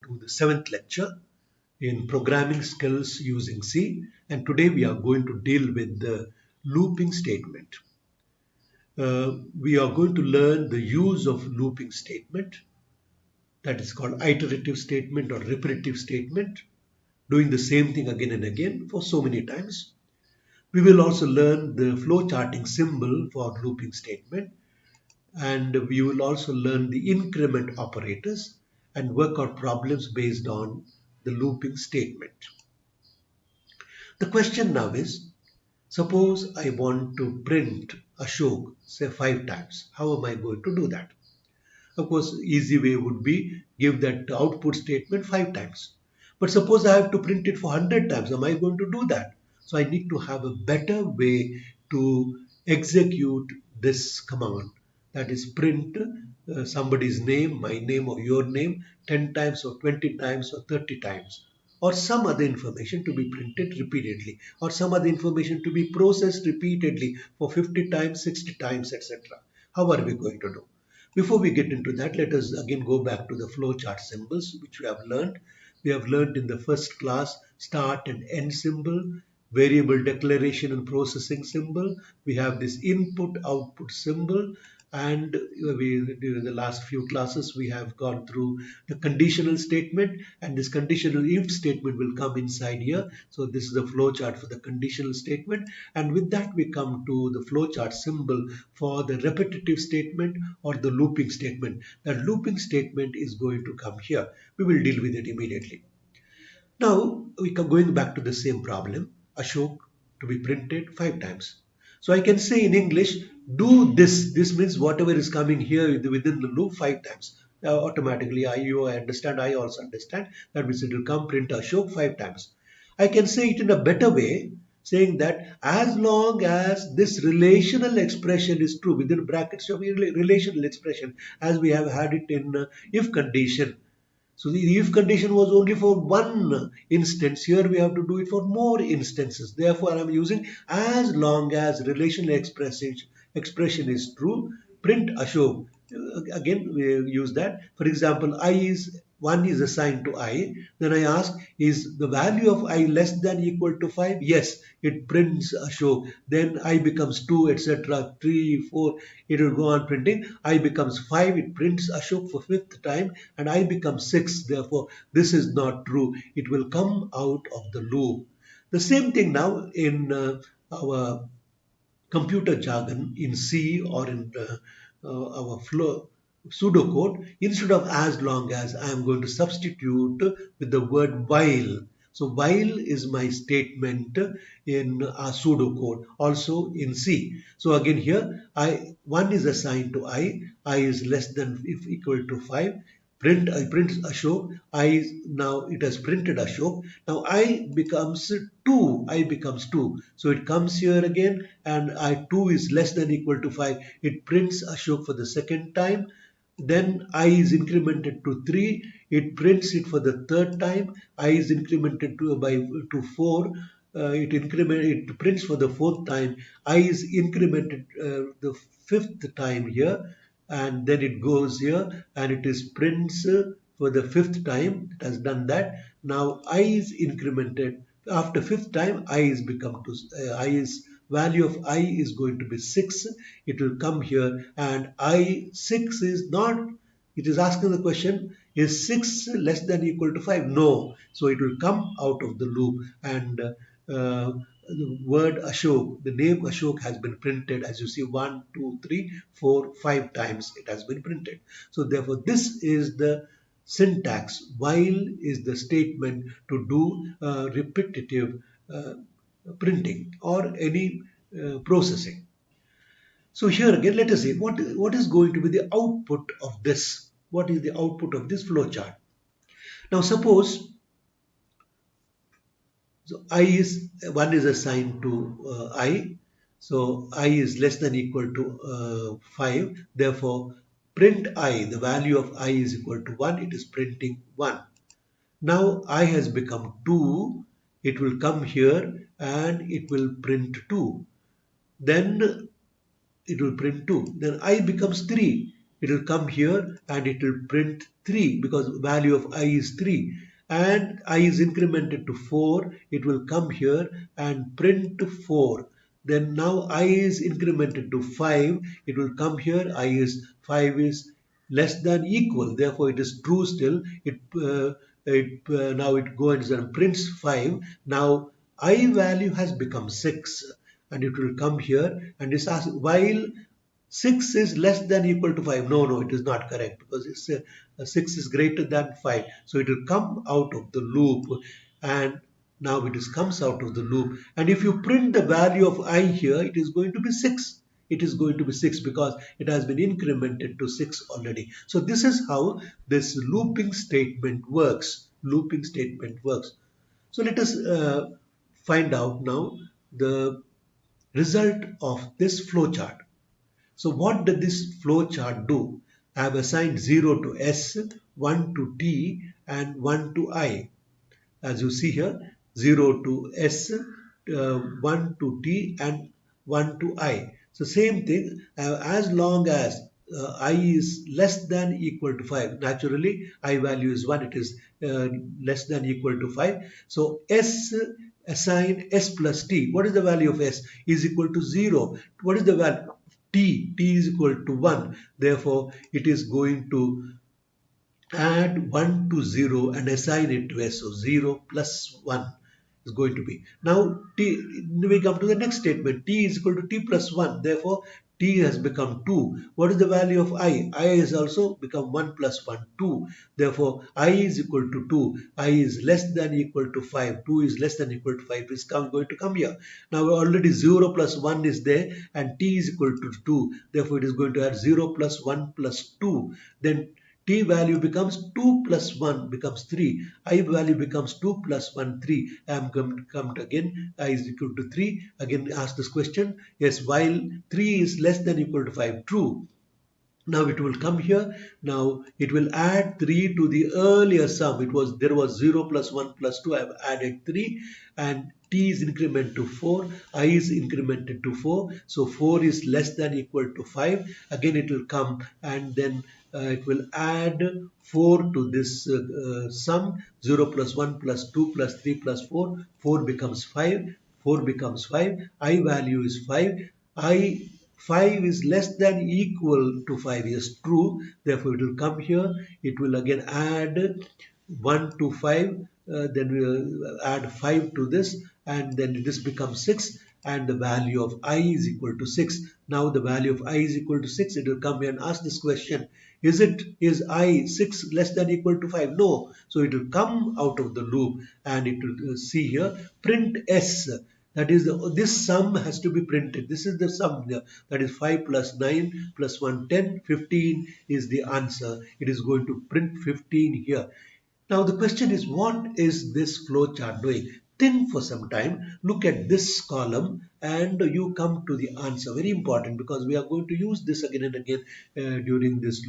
to the 7th lecture in programming skills using C, and today we are going to deal with the looping statement. We are going to learn the use of looping statement, that is called iterative statement or repetitive statement, doing the same thing again and again for so many times. We will also learn the flowcharting symbol for looping statement, and we will also learn the increment operators and work out problems based on the looping statement. The question now is, suppose I want to print Ashok, say 5 times. How am I going to do that? Of course, easy way would be give that output statement 5 times. But suppose I have to print it for 100 times. Am I going to do that? So I need to have a better way to execute this command. That is print somebody's name, my name or your name 10 times or 20 times or 30 times. Or some other information to be printed repeatedly. Or some other information to be processed repeatedly for 50 times, 60 times, etc. How are we going to do? Before we get into that, let us again go back to the flowchart symbols which we have learned. We have learned in the first class start and end symbol, variable declaration and processing symbol. We have this input output symbol, and during the last few classes we have gone through the conditional statement, and this conditional if statement will come inside here. So this is the flowchart for the conditional statement, and with that we come to the flowchart symbol for the repetitive statement or the looping statement. That looping statement is going to come here. We will deal with it immediately. Now we come going back to the same problem, Ashok to be printed 5 times. So I can say in English, do this. This means whatever is coming here within the loop 5 times. Automatically, I understand, I also understand. That means it will come print Ashok 5 times. I can say it in a better way, saying that as long as this relational expression is true, within brackets of relational expression, as we have had it in if condition. So the if condition was only for one instance. Here we have to do it for more instances. Therefore, I am using as long as relational expression is true, print Ashok. Again, we use that. For example, I is 1 is assigned to I. Then I ask, is the value of I less than equal to 5? Yes, it prints Ashok. Then I becomes 2, etc. 3, 4. It will go on printing. I becomes 5. It prints Ashok for 5th time, and I becomes 6. Therefore, this is not true. It will come out of the loop. The same thing now in our computer jargon in C or in our pseudocode. Instead of as long as, I am going to substitute with the word while. So while is my statement in our pseudocode, also in C. So again here, 1 is assigned to I is less than if equal to 5. I print Ashok. Now it has printed Ashok. Now I becomes 2. I becomes 2. So it comes here again, and 2 is less than equal to 5. It prints Ashok for the second time. Then I is incremented to 3. It prints it for the third time. I is incremented to 4. It prints for the fourth time. I is incremented the fifth time here, and then it goes here and it is prints for the fifth time. It has done that. Now I is incremented after fifth time. I is become to I is value of I is going to be 6. It will come here, and I6 is not. It is asking the question, is 6 less than equal to 5? No. So it will come out of the loop, and the word Ashok, the name Ashok has been printed, as you see, 1, 2, 3, 4, 5 times it has been printed. So therefore this is the syntax. While is the statement to do repetitive printing or any processing. So here again, let us see what is going to be the output of this. What is the output of this flowchart? Now suppose I is 1 is assigned to I. So I is less than equal to 5. Therefore, print I. The value of I is equal to 1. It is printing 1. Now I has become 2. It will come here and it will print 2. Then it will print 2. Then I becomes 3. it will come here and it will print 3 because value of I is 3, and I is incremented to 4. It will come here and print 4. Then now I is incremented to 5. It will come here. I is 5 is less than equal. Therefore, it is true still. Now it goes and prints 5. Now I value has become 6, and it will come here and it asks while 6 is less than equal to 5. No, no, it is not correct because 6 is greater than 5. So it will come out of the loop, and now it is comes out of the loop. And if you print the value of I here, it is going to be 6. It is going to be 6 because it has been incremented to 6 already. So this is how this looping statement works. Looping statement works. So let us find out now the result of this flowchart. So what did this flowchart do? I have assigned 0 to S, 1 to T, and 1 to I. As you see here, 0 to S, 1 to T, and 1 to I. So same thing, as long as I is less than equal to 5. Naturally, I value is 1. It is less than equal to 5. So S, assign S plus T. What is the value of S? Is equal to 0. What is the value? T is equal to 1. Therefore, it is going to add 1 to 0 and assign it to S. So 0 plus 1 is going to be. Now we come to the next statement. T is equal to T plus 1. Therefore, T has become 2. What is the value of I? I has also become 1 plus 1, 2. Therefore, I is equal to 2. I is less than equal to 5. 2 is less than equal to 5. Is going to come here. Now, already 0 plus 1 is there and T is equal to 2. Therefore, it is going to add 0 plus 1 plus 2. Then T value becomes 2 plus 1 becomes 3. I value becomes 2 plus 1, 3. I am come again. I is equal to 3. Again, ask this question. Yes, while 3 is less than equal to 5. True. Now it will come here. Now it will add 3 to the earlier sum. There was 0 plus 1 plus 2. I have added 3 and T is increment to 4. I is incremented to 4. So 4 is less than equal to 5. Again it will come and then it will add 4 to this sum. 0 plus 1 plus 2 plus 3 plus 4. 4 becomes 5. 4 becomes 5. I value is 5. 5 is less than equal to 5 is true. Therefore, it will come here. It will again add 1 to 5. Then we will add 5 to this. And then this becomes 6. And the value of I is equal to 6. Now the value of I is equal to 6. It will come here and ask this question. Is I 6 less than equal to 5? No. So it will come out of the loop. And it will see here. Print S. That is, this sum has to be printed. This is the sum here. That is 5 plus 9 plus 1, 10, 15 is the answer. It is going to print 15 here. Now the question is, what is this flowchart doing? Think for some time, look at this column and you come to the answer. Very important because we are going to use this again and again during this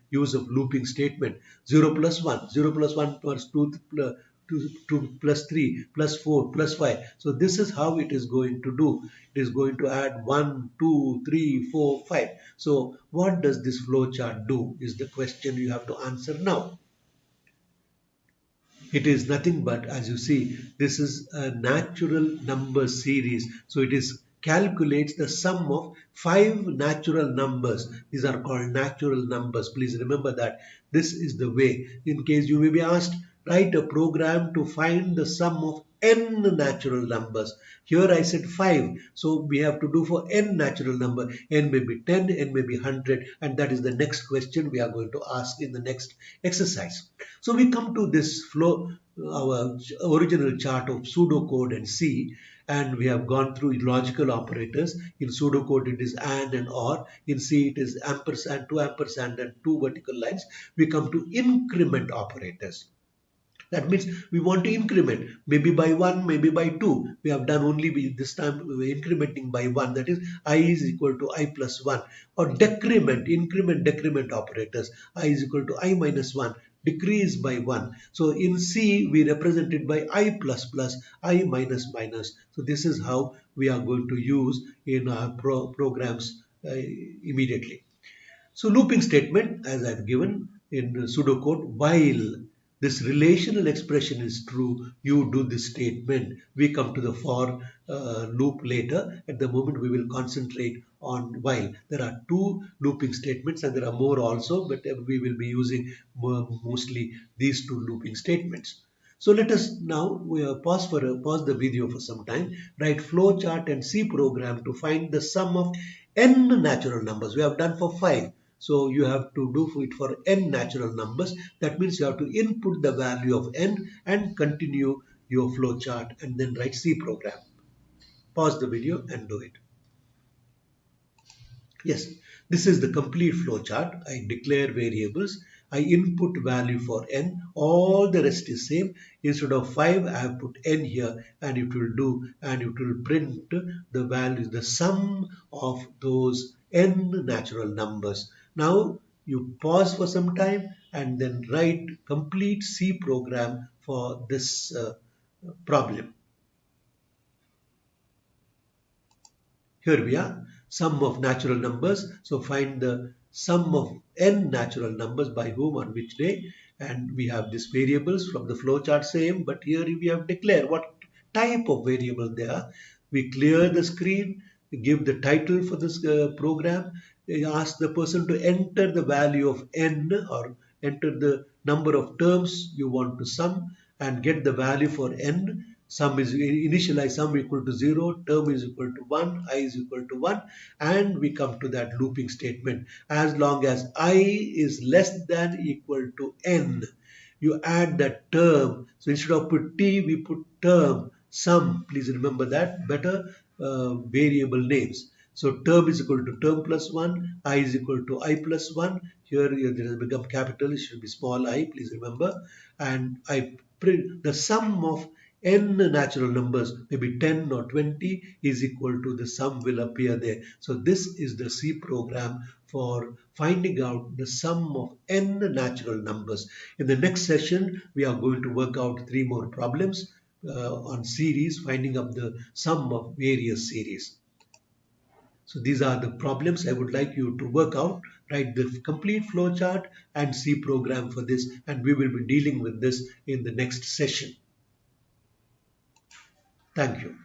use of looping statement. 0 plus 1, 0 plus 1 plus 2, 2 plus 3 plus 4 plus 5. So this is how it is going to do. It is going to add 1, 2, 3, 4, 5. So what does this flowchart do is the question you have to answer now. It is nothing but, as you see, this is a natural number series. So it is calculates the sum of 5 natural numbers. These are called natural numbers. Please remember that. This is the way. In case you may be asked, write a program to find the sum of n natural numbers. Here I said 5. So we have to do for n natural number. N may be 10, n may be 100. And that is the next question we are going to ask in the next exercise. So we come to this our original chart of pseudocode and C. And we have gone through logical operators. In pseudocode it is and or. In C it is ampersand, 2 ampersand and 2 vertical lines. We come to increment operators. That means we want to increment, maybe by 1, maybe by 2. We have done only this time we are incrementing by 1. That is I is equal to I plus 1. Or decrement, increment, decrement operators. I is equal to I minus 1. Decrease by 1. So in C we represent it by I plus plus, I minus minus. So this is how we are going to use in our programs immediately. So looping statement, as I've given in pseudocode, while this relational expression is true, you do this statement. We come to the for loop later. At the moment, we will concentrate on while. There are two looping statements and there are more also, but we will be using mostly these two looping statements. So let us now pause the video for some time, write flowchart and C program to find the sum of n natural numbers. We have done for 5. So you have to do it for n natural numbers. That means you have to input the value of n and continue your flowchart and then write C program. Pause the video and do it. Yes, this is the complete flowchart. I declare variables. I input value for n. All the rest is same. Instead of 5, I have put n here and it will do and it will print the value, the sum of those n natural numbers. Now you pause for some time and then write complete C program for this problem. Here we are, sum of natural numbers. So find the sum of n natural numbers by whom on which day. And we have these variables from the flowchart same, but here we have declared what type of variable they are. We clear the screen, give the title for this program, ask the person to enter the value of n or enter the number of terms you want to sum and get the value for n. Sum is initialize sum equal to 0, term is equal to 1, I is equal to 1, and we come to that looping statement. As long as I is less than equal to n, you add that term. So instead of put t, we put term, sum. Please remember that. Better variable names. So term is equal to term plus 1, I is equal to I plus 1. Here it has become capital, it should be small I, please remember. And I print the sum of n natural numbers, maybe 10 or 20, is equal to the sum will appear there. So this is the C program for finding out the sum of n natural numbers. In the next session, we are going to work out 3 more problems on series, finding up the sum of various series. So these are the problems I would like you to work out. Write the complete flowchart and C program for this, and we will be dealing with this in the next session. Thank you.